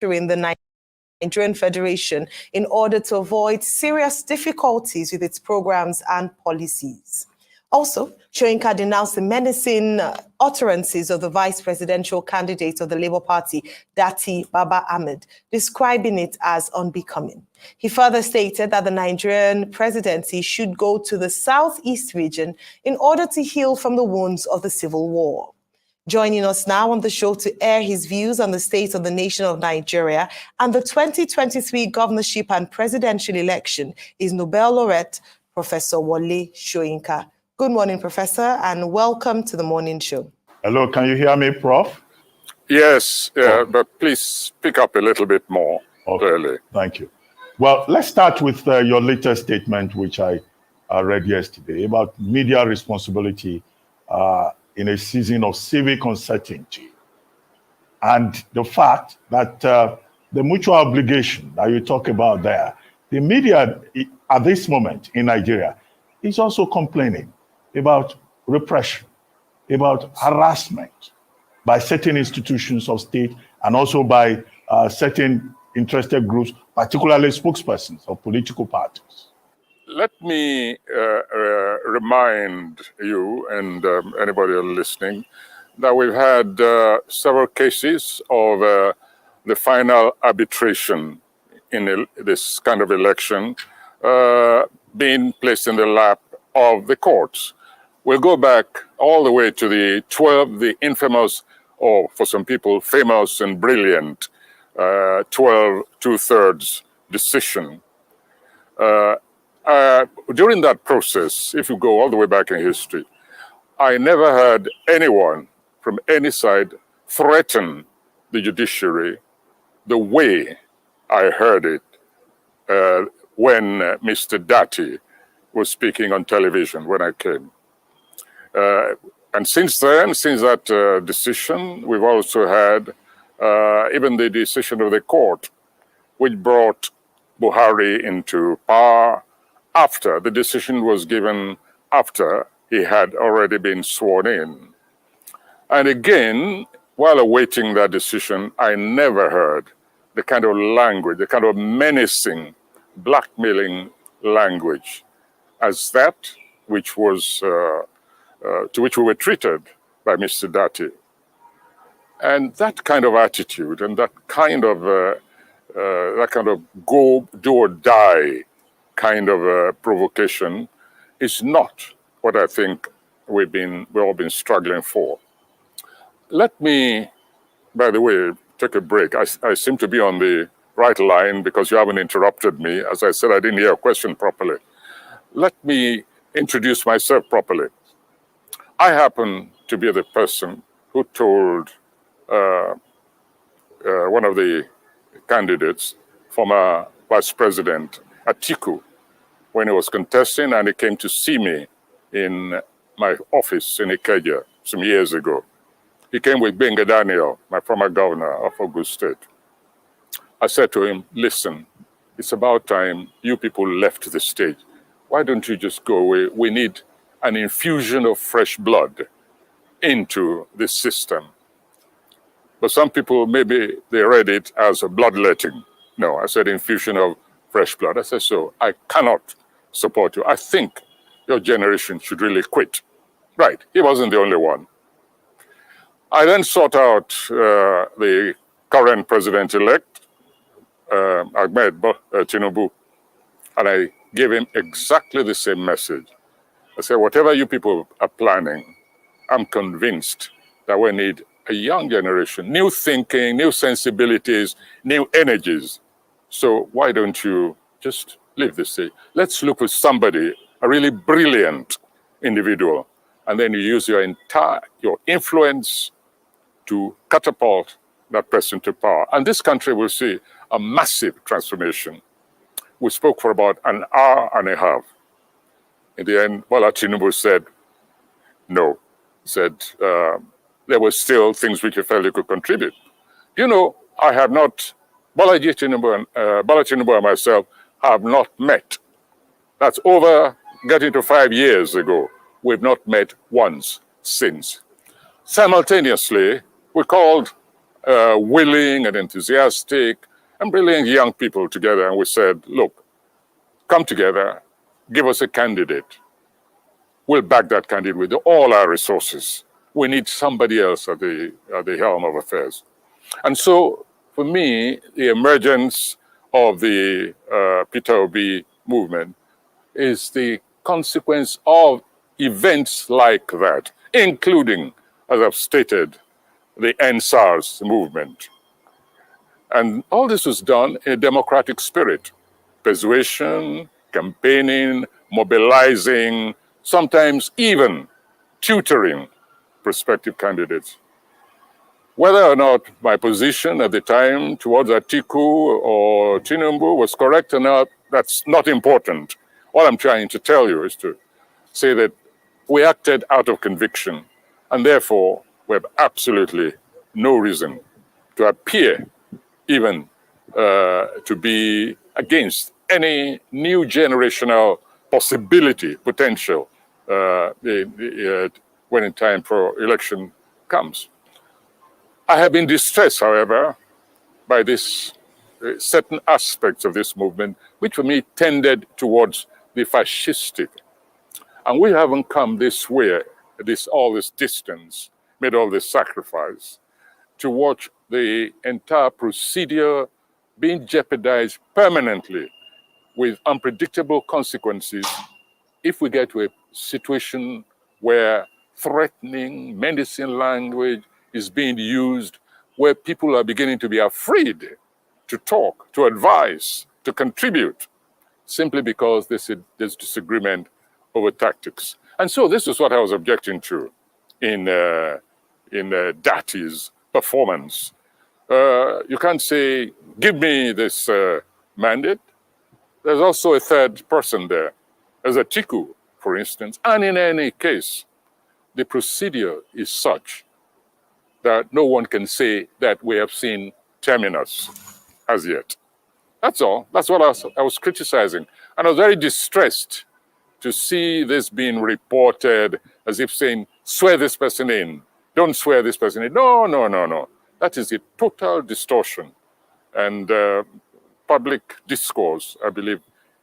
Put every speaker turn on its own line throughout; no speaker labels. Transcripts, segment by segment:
in the Nigerian Federation in order to avoid serious difficulties with its programs and policies. Also, Soyinka denounced the menacing utterances of the vice presidential candidate of the Labour Party, Datti Baba Ahmed, describing it as unbecoming. He further stated that the Nigerian presidency should go to the southeast region in order to heal from the wounds of the civil war. Joining us now on the show to air his views on the state of the nation of Nigeria and the 2023 governorship and presidential election is Nobel laureate Professor Wole Soyinka. Good morning, Professor, and welcome to the morning show.
Hello, can you hear me, Prof?
Yes, but please speak up a little bit more clearly.
Thank you. Well, let's start with your latest statement, which I read yesterday, about media responsibility in a season of civic uncertainty. And the fact that the mutual obligation that you talk about there, the media at this moment in Nigeria is also complaining about repression, about harassment by certain institutions of state and also by certain interested groups, particularly spokespersons of political parties.
Let me remind you and anybody listening that we've had several cases of the final arbitration in this kind of election being placed in the lap of the courts. We'll go back all the way to the infamous, or for some people, famous and brilliant 12 2/3 decision. During that process, if you go all the way back in history, I never heard anyone from any side threaten the judiciary the way I heard it when Mr. Datti was speaking on television when I came. And since then, since that decision, we've also had even the decision of the court, which brought Buhari into power after the decision was given, after he had already been sworn in. And again, while awaiting that decision, I never heard the kind of language, the kind of menacing, blackmailing language as that which was to which we were treated by Mr. Datti. And that kind of attitude and that kind of go, do or die kind of provocation is not what I think we've all been struggling for. Let me, by the way, take a break. I seem to be on the right line because you haven't interrupted me. As I said, I didn't hear a question properly. Let me introduce myself properly. I happen to be the person who told one of the candidates, former Vice President Atiku, when he was contesting and he came to see me in my office in Ikeja some years ago. He came with Benga Daniel, my former governor of Ogun State. I said to him, listen, it's about time you people left the stage. Why don't you just go away? We need an infusion of fresh blood into this system. But some people, maybe they read it as a bloodletting. No, I said infusion of fresh blood. I said, so I cannot support you. I think your generation should really quit. Right, he wasn't the only one. I then sought out the current president-elect, Ahmed Tinubu, and I gave him exactly the same message. I said, whatever you people are planning, I'm convinced that we need a young generation, new thinking, new sensibilities, new energies. So why don't you just leave this stage? Let's look for somebody, a really brilliant individual, and then you use your influence to catapult that person to power. And this country will see a massive transformation. We spoke for about an hour and a half. In the end, Bola Tinubu said, no. He said there were still things which he felt he could contribute. You know, I have not, Bola Tinubu and myself have not met. That's over getting to 5 years ago. We've not met once since. Simultaneously, we called willing and enthusiastic and brilliant young people together. And we said, look, come together, give us a candidate. We'll back that candidate with all our resources. We need somebody else at the helm of affairs. And so, for me, the emergence of the Peter Obi movement is the consequence of events like that, including, as I've stated, the NSARS movement. And all this was done in a democratic spirit. Persuasion, campaigning, mobilizing, sometimes even tutoring prospective candidates. Whether or not my position at the time towards Atiku or Tinubu was correct or not, that's not important. All I'm trying to tell you is to say that we acted out of conviction, and therefore we have absolutely no reason to appear even to be against any new generational possibility, potential, when in time for election comes. I have been distressed, however, by this certain aspects of this movement, which for me tended towards the fascistic. And we haven't come this way, all this distance, made all this sacrifice to watch the entire procedure being jeopardized permanently with unpredictable consequences if we get to a situation where threatening, menacing language is being used, where people are beginning to be afraid to talk, to advise, to contribute, simply because there's disagreement over tactics. And so this is what I was objecting to in Datti's performance. You can't say, give me this mandate. There's also a third person there, as Atiku, for instance. And in any case, the procedure is such that no one can say that we have seen terminus as yet. That's all. That's what I was criticizing. And I was very distressed to see this being reported as if saying, swear this person in. Don't swear this person in. No, no, no, no. That is a total distortion. And public discourse, I believe,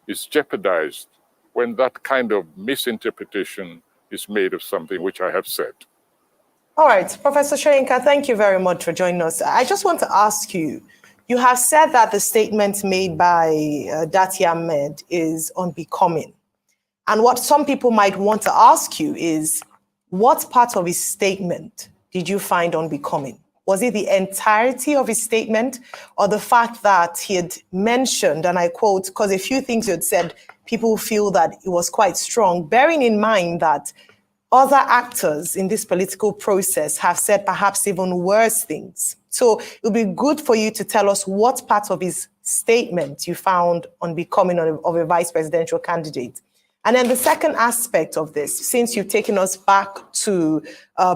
is jeopardized when that kind of misinterpretation is made of something which I have said.
All right, Professor Soyinka, thank you very much for joining us. I just want to ask you, you have said that the statement made by Datti Ahmed is unbecoming. And what some people might want to ask you is, what part of his statement did you find unbecoming? Was it the entirety of his statement, or the fact that he had mentioned, and I quote, because a few things you had said, people feel that it was quite strong, bearing in mind that other actors in this political process have said perhaps even worse things. So it would be good for you to tell us what part of his statement you found unbecoming of a vice presidential candidate. And then the second aspect of this, since you've taken us back to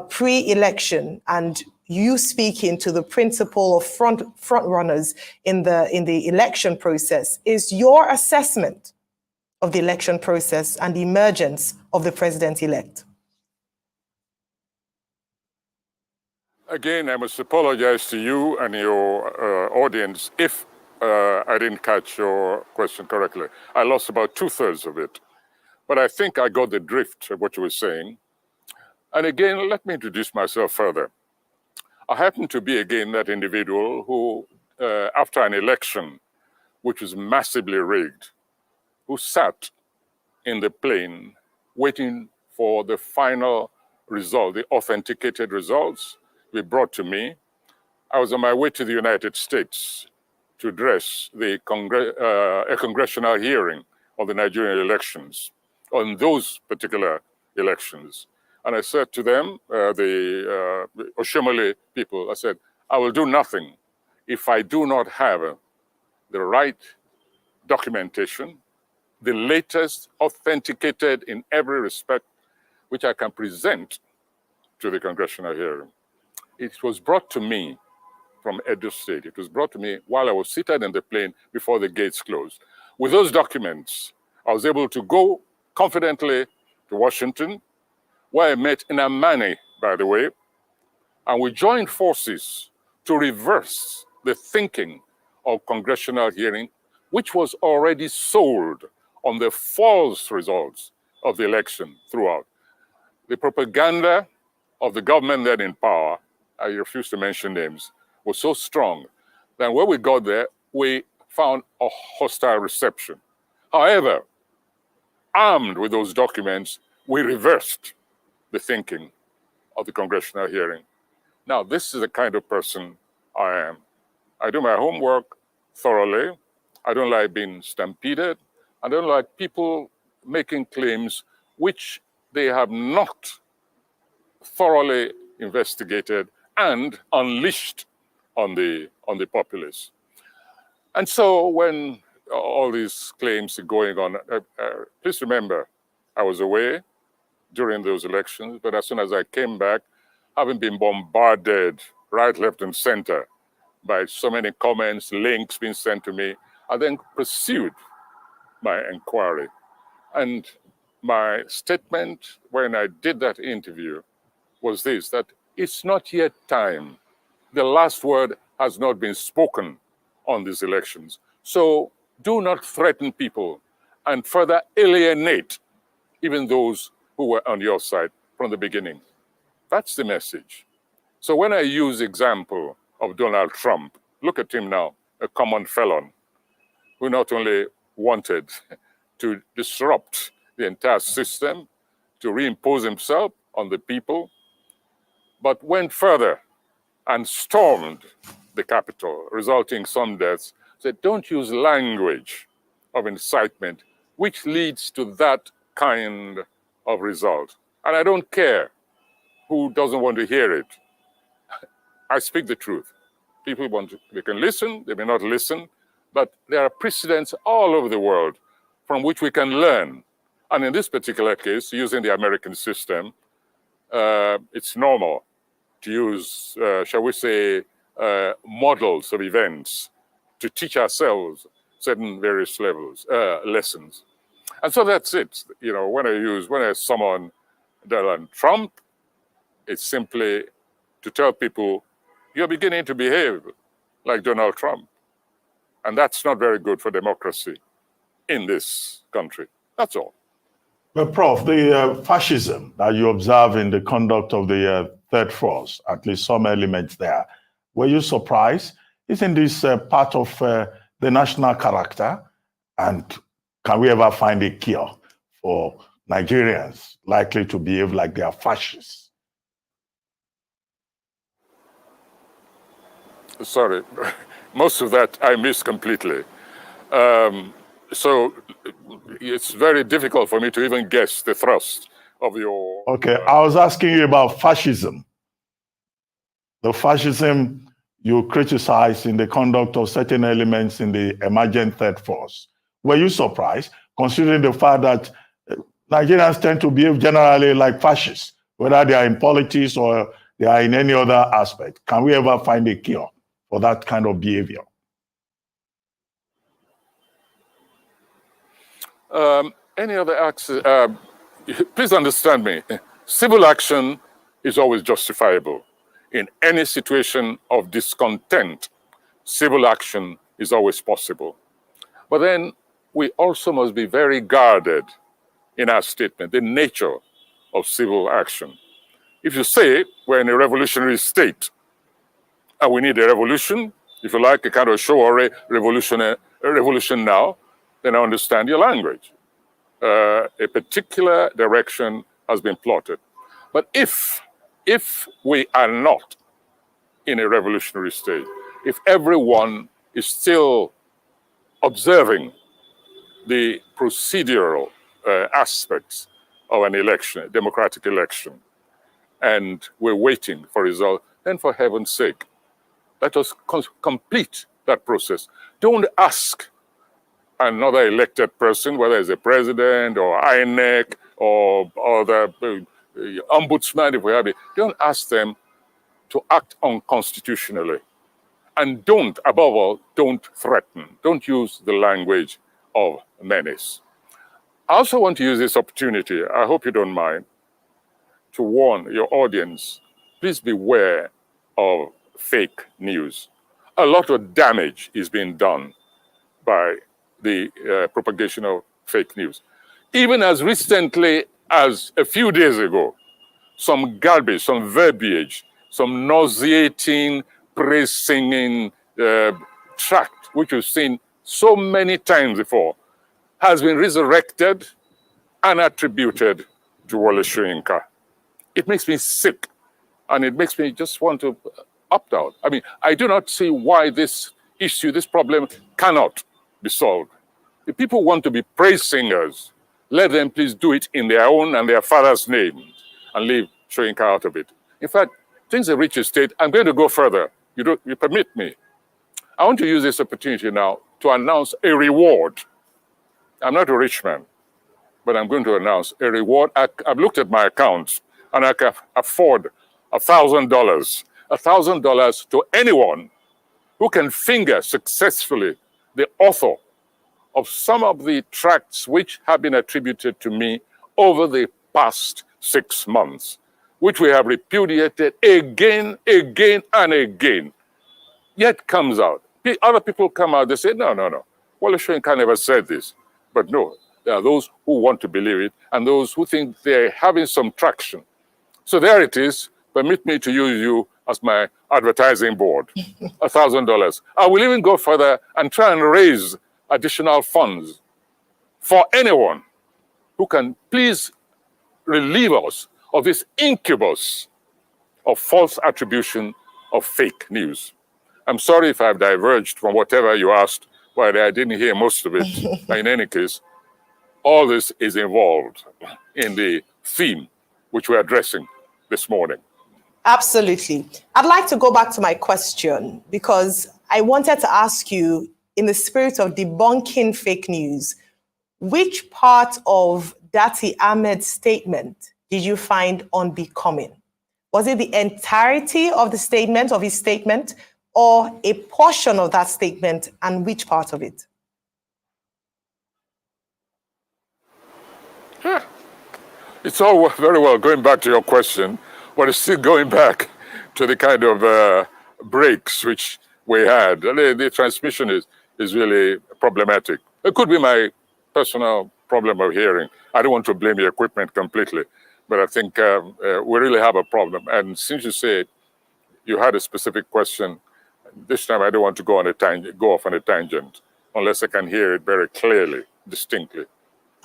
pre-election and you speaking to the principle of front runners in the election process, is your assessment of the election process and the emergence of the president-elect?
Again, I must apologize to you and your audience if I didn't catch your question correctly. I lost about 2/3 of it, but I think I got the drift of what you were saying. And again, let me introduce myself further. I happen to be, again, that individual who, after an election which was massively rigged, who sat in the plane waiting for the final result, the authenticated results be brought to me. I was on my way to the United States to address a congressional hearing on the Nigerian elections, on those particular elections. And I said to them, the Oshomole people, I said, I will do nothing if I do not have the right documentation, the latest, authenticated in every respect, which I can present to the congressional hearing. It was brought to me from Edo State. It was brought to me while I was seated in the plane before the gates closed. With those documents, I was able to go confidently to Washington, where I met Nnamani, by the way, and we joined forces to reverse the thinking of congressional hearing, which was already sold on the false results of the election throughout. The propaganda of the government then in power, I refuse to mention names, was so strong that when we got there, we found a hostile reception. However, armed with those documents, we reversed the thinking of the congressional hearing. Now, this is the kind of person I am. I do my homework thoroughly. I don't like being stampeded. I don't like people making claims which they have not thoroughly investigated and unleashed on the populace. And so when all these claims are going on, please remember, I was away during those elections, but as soon as I came back, having been bombarded right, left, and center by so many comments, links being sent to me, I then pursued my inquiry. And my statement when I did that interview was this, that it's not yet time. The last word has not been spoken on these elections. So do not threaten people and further alienate even those who were on your side from the beginning. That's the message. So when I use the example of Donald Trump, look at him now, a common felon who not only wanted to disrupt the entire system, to reimpose himself on the people, but went further and stormed the Capitol, resulting in some deaths, said, don't use language of incitement, which leads to that kind of result. And I don't care who doesn't want to hear it. I speak the truth. People they can listen, they may not listen, but there are precedents all over the world from which we can learn. And in this particular case, using the American system, it's normal to use, shall we say, models of events to teach ourselves certain various lessons. And so that's it. You know, when I summon Donald Trump, it's simply to tell people, you're beginning to behave like Donald Trump. And that's not very good for democracy in this country. That's all.
Well, Prof, the fascism that you observe in the conduct of the third force, at least some elements there, were you surprised? Isn't this part of the national character? And can we ever find a cure for Nigerians likely to behave like they are fascists?
Sorry, most of that I missed completely. So it's very difficult for me to even guess the thrust of your...
Okay, I was asking you about fascism. The fascism you criticize in the conduct of certain elements in the emergent third force. Were you surprised, considering the fact that Nigerians tend to behave generally like fascists, whether they are in politics or they are in any other aspect? Can we ever find a cure for that kind of behavior?
Any other acts? Please understand me. Civil action is always justifiable. In any situation of discontent, civil action is always possible. But then we also must be very guarded in our statement, the nature of civil action. If you say we're in a revolutionary state and we need a revolution, if you like, a kind of show or a revolution now, then I understand your language. A particular direction has been plotted. But if we are not in a revolutionary state, if everyone is still observing the procedural aspects of an election, a democratic election, and we're waiting for results, then for heaven's sake, let us complete that process. Don't ask another elected person, whether it's a president or INEC or the ombudsman, if we have it, don't ask them to act unconstitutionally. And don't, above all, don't threaten. Don't use the language of menace. I also want to use this opportunity, I hope you don't mind, to warn your audience, please beware of fake news. A lot of damage is being done by the propagation of fake news. Even as recently as a few days ago, some garbage, some verbiage, some nauseating, praise-singing tract, which we've seen so many times before, has been resurrected and attributed to Wole Soyinka. It makes me sick, and it makes me just want to opt out. I mean, I do not see why this issue, this problem cannot be solved. If people want to be praise singers, let them please do it in their own and their father's name and leave Soyinka out of it. In fact, things have reached a state. I'm going to go further. You permit me. I want to use this opportunity now to announce a reward. I'm not a rich man, but I'm going to announce a reward. I've looked at my accounts, and I can afford $1,000. $1,000 to anyone who can finger successfully the author of some of the tracts which have been attributed to me over the past 6 months, which we have repudiated again, and again. Yet comes out. Other people come out, they say, no. Wole Soyinka never said this. But no, there are those who want to believe it and those who think they're having some traction. So there it is. Permit me to use you as my advertising board. $1,000. I will even go further and try and raise additional funds for anyone who can please relieve us of this incubus of false attribution of fake news. I'm sorry if I've diverged from whatever you asked, but I didn't hear most of it. In any case, all this is involved in the theme which we're addressing this morning.
Absolutely. I'd like to go back to my question because I wanted to ask you, in the spirit of debunking fake news, which part of Datti Ahmed's statement did you find unbecoming? Was it the entirety of the statement, of his statement, or a portion of that statement, and which part of it?
It's all very well going back to your question, but it's still going back to the kind of breaks which we had. The transmission is really problematic. It could be my personal problem of hearing. I don't want to blame the equipment completely, but I think we really have a problem. And since you say you had a specific question, this time I don't want to go off on a tangent, unless I can hear it very clearly, distinctly.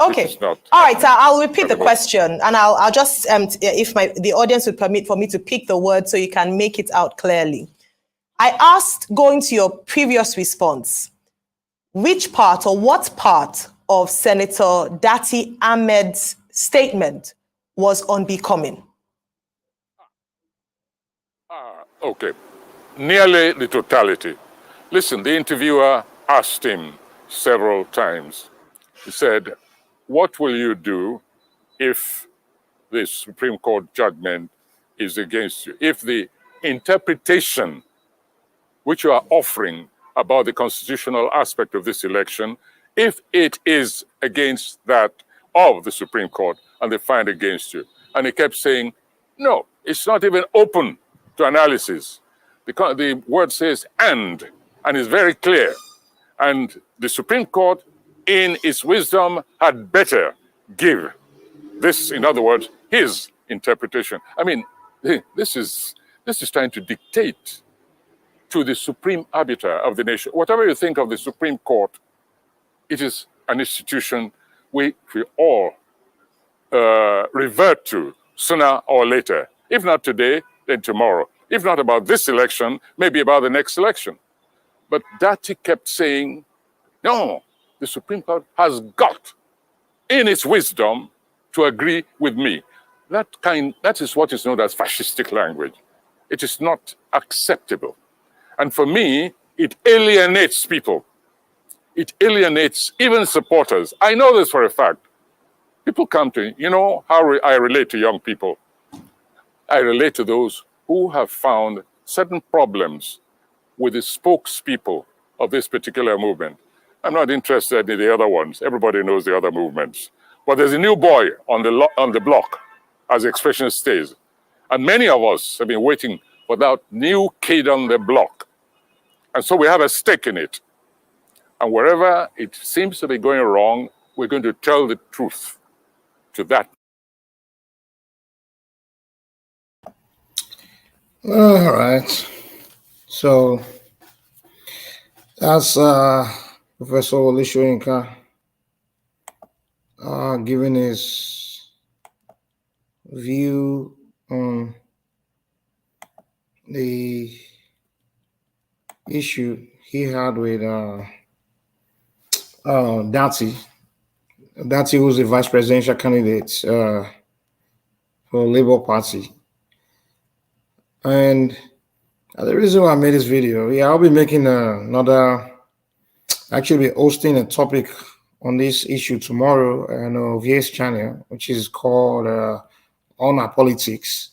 Okay. All right. So I'll repeat the question, and I'll just, if the audience would permit for me to pick the word so you can make it out clearly. I asked, going to your previous response, which part or what part of Senator Datti Ahmed's statement was unbecoming?
Okay. Nearly the totality. Listen, the interviewer asked him several times. He said, what will you do if the Supreme Court judgment is against you? If the interpretation which you are offering about the constitutional aspect of this election, if it is against that of the Supreme Court and they find against you. And he kept saying, no, it's not even open to analysis. Because the word says and it's very clear. And the Supreme Court, in its wisdom, had better give this, in other words, his interpretation. I mean, this is trying to dictate to the supreme arbiter of the nation. Whatever you think of the Supreme Court, it is an institution we all revert to sooner or later. If not today, then tomorrow. If not about this election, maybe about the next election. But Datti kept saying, no, the Supreme Court has got, in its wisdom, to agree with me. That is what is known as fascistic language. It is not acceptable. And for me, it alienates people. It alienates even supporters. I know this for a fact. People come to me, you know how I relate to young people. I relate to those who have found certain problems with the spokespeople of this particular movement. I'm not interested in the other ones. Everybody knows the other movements. But there's a new boy on the block, as the expression stays. And many of us have been waiting for that new kid on the block. And so we have a stake in it. And wherever it seems to be going wrong, we're going to tell the truth to that.
All right. So that's Professor Wole Soyinka giving his view on the issue he had with Datti. Datti was the vice presidential candidate for Labour Party. And the reason why I made this video, I'll be making actually hosting a topic on this issue tomorrow on VS channel, which is called On Our Politics.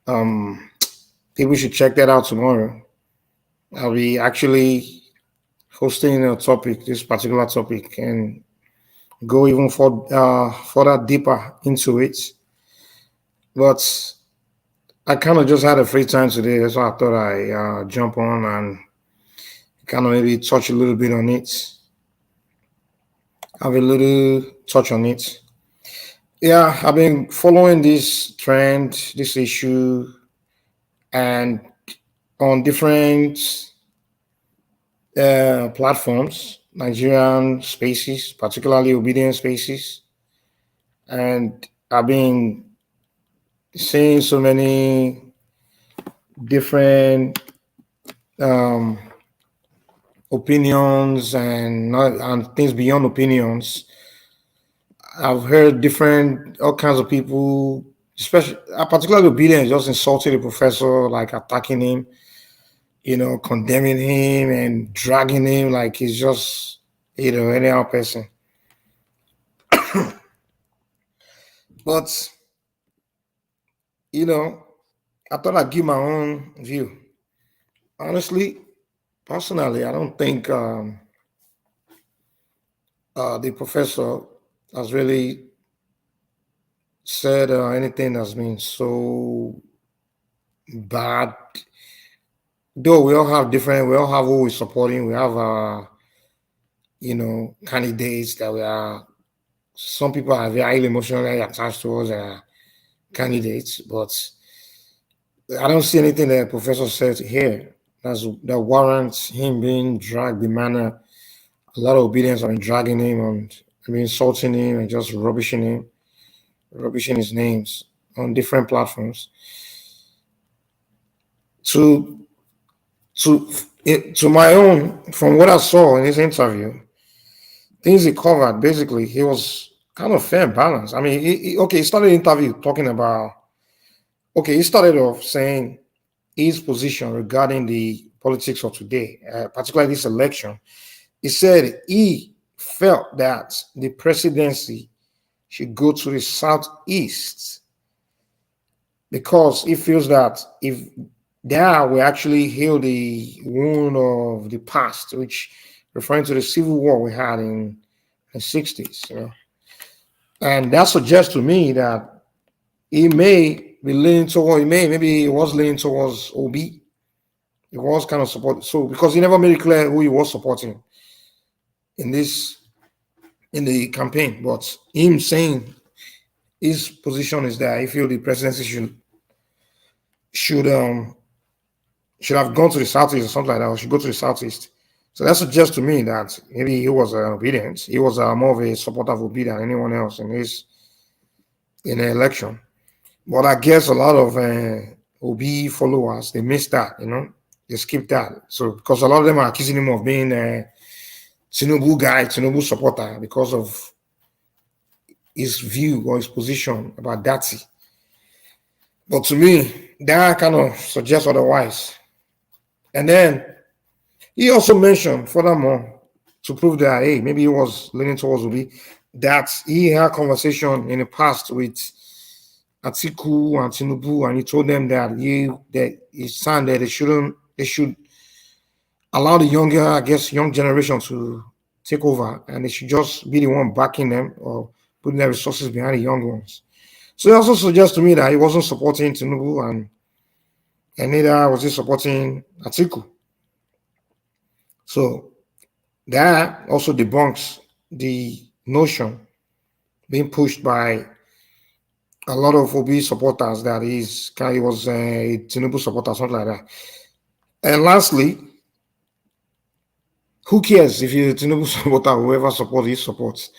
People should check that out tomorrow. I'll be actually hosting a topic, this particular topic, and go even further deeper into it. But I kind of just had a free time today, so I thought I jump on and kind of maybe touch a little bit on it. Have a little touch on it. Yeah, I've been following this trend, this issue, and on different platforms, Nigerian spaces, particularly obedient spaces. And I've been seeing so many different opinions and things beyond opinions. I've heard all kinds of people, especially particularly obedient, just insulting the professor, like attacking him, condemning him and dragging him like he's just, any other person. But, I thought I'd give my own view. Honestly, personally, I don't think the professor has really said anything that's been so bad. Though we all have who we're supporting. We have candidates that some people are very emotionally attached towards candidates, but I don't see anything that the professor said here that warrants him being dragged. The manner a lot of obedience have been dragging him and insulting him and just rubbishing his names on different platforms. To my own, from what I saw in this interview, things he covered, basically, he was kind of fair and balanced. I mean, he started the interview talking about, he started off saying his position regarding the politics of today, particularly this election. He said he felt that the presidency should go to the Southeast because he feels that if there we actually heal the wound of the past, which referring to the civil war we had in the 60s, And that suggests to me that he may be leaning toward, maybe he was leaning towards OB. He was kind of supporting, so because he never made it clear who he was supporting in the campaign, but him saying his position is that I feel the presidency should have gone to the Southeast or something like that, or should go to the Southeast. So that suggests to me that maybe he was obedient. He was more of a supporter of Obi than anyone else in the election. But I guess a lot of Obi followers, they missed that, they skipped that. So because a lot of them are accusing him of being a Tinubu supporter because of his view or his position about Datti. But to me, that kind of suggests otherwise. And then he also mentioned, furthermore, to prove that, hey, maybe he was leaning towards Obi, that he had conversation in the past with Atiku and Tinubu, and he told them that it's time that they should allow the young generation to take over, and they should just be the one backing them or putting their resources behind the young ones. So it also suggests to me that he wasn't supporting Tinubu and and neither was he supporting Atiku. So that also debunks the notion being pushed by a lot of Obi supporters that he was a Tinubu supporter, something like that. And lastly, who cares if you're a Tinubu supporter, whoever supports he supports?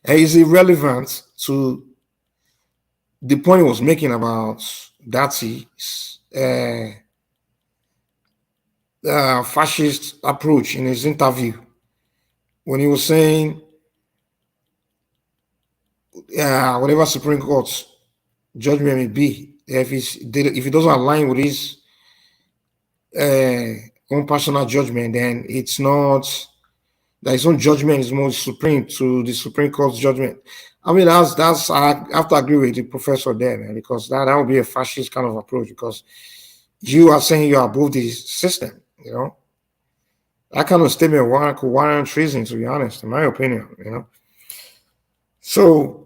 And it's irrelevant to the point he was making about Datti's fascist approach in his interview when he was saying, whatever Supreme Court judgment may be, if it doesn't align with his own personal judgment, then it's not that his own judgment is more supreme to the Supreme Court's judgment. I mean, I have to agree with the professor there, man, because that would be a fascist kind of approach, because you are saying you are above the system, you know. That kind of statement could warrant treason, to be honest, in my opinion, you know. So,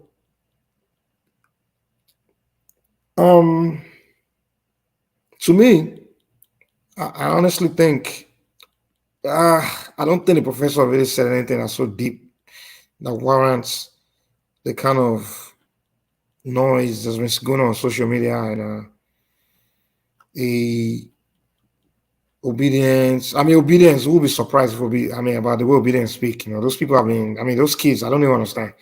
to me, I honestly think, I don't think the professor really said anything that's so deep that warrants the kind of noise that's been going on social media and the obedience. I mean, obedience, we'll be surprised if about the way obedience speak. You know, those people have been, those kids, I don't even understand.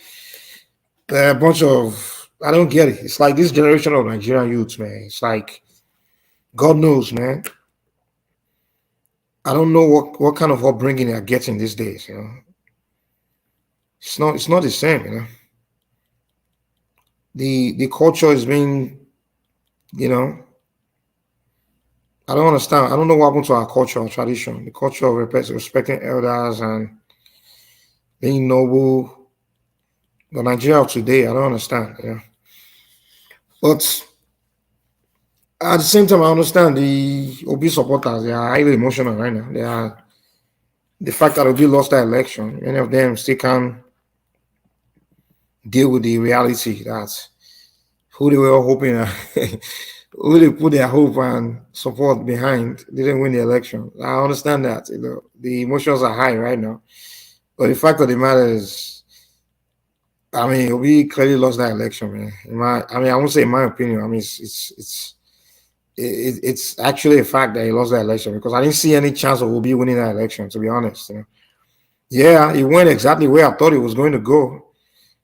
They're a bunch of, I don't get it. It's like this generation of Nigerian youths, man. It's like, God knows, man. I don't know what kind of upbringing they're getting these days, you know. It's not the same, you know. The culture is being, you know, I don't understand. I don't know what happened to our culture or tradition. The culture of respecting elders and being noble. The Nigeria of today, I don't understand, you know. But at the same time, I understand the Obi supporters, they are highly emotional right now. They are the fact that Obi lost that election, many of them still can't deal with the reality that who they were hoping who they put their hope and support behind didn't win the election. I understand that, you know, the emotions are high right now. But the fact of the matter is, we clearly lost that election, man. I won't say in my opinion. It's actually a fact that he lost that election, because I didn't see any chance of Obi winning that election, to be honest. You know? Yeah, he went exactly where I thought he was going to go.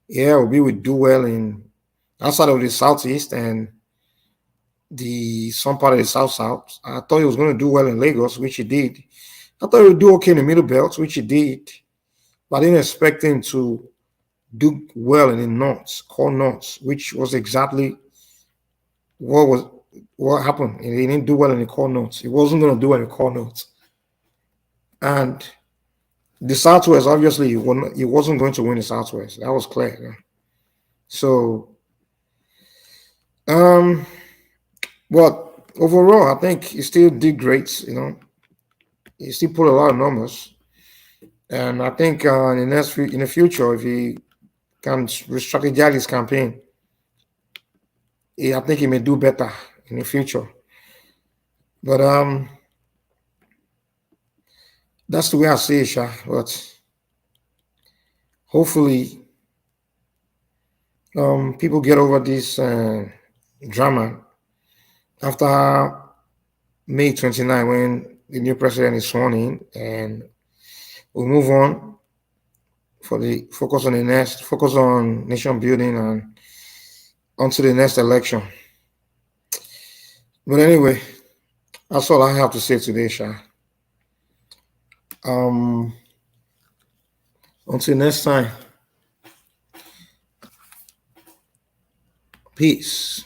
Yeah, Obi would do well in outside of the southeast and some part of the south. I thought he was going to do well in Lagos, which he did. I thought he would do okay in the middle belt, which he did. But I didn't expect him to do well in the north, core north, which was exactly what happened. He didn't do well in the core north. He wasn't going to do well in the core north. And the southwest, obviously, he wasn't going to win the southwest. That was clear. Yeah? So, but overall, I think he still did great. You know, he still put a lot of numbers, and I think in the future, if he can re-strategize his campaign, I think he may do better in the future. But that's the way I see it, Sha. But hopefully, people get over this drama after May 29, when the new president is sworn in, and we'll move on focus on nation building and onto the next election. But anyway, that's all I have to say today, Sha. Until next time, peace.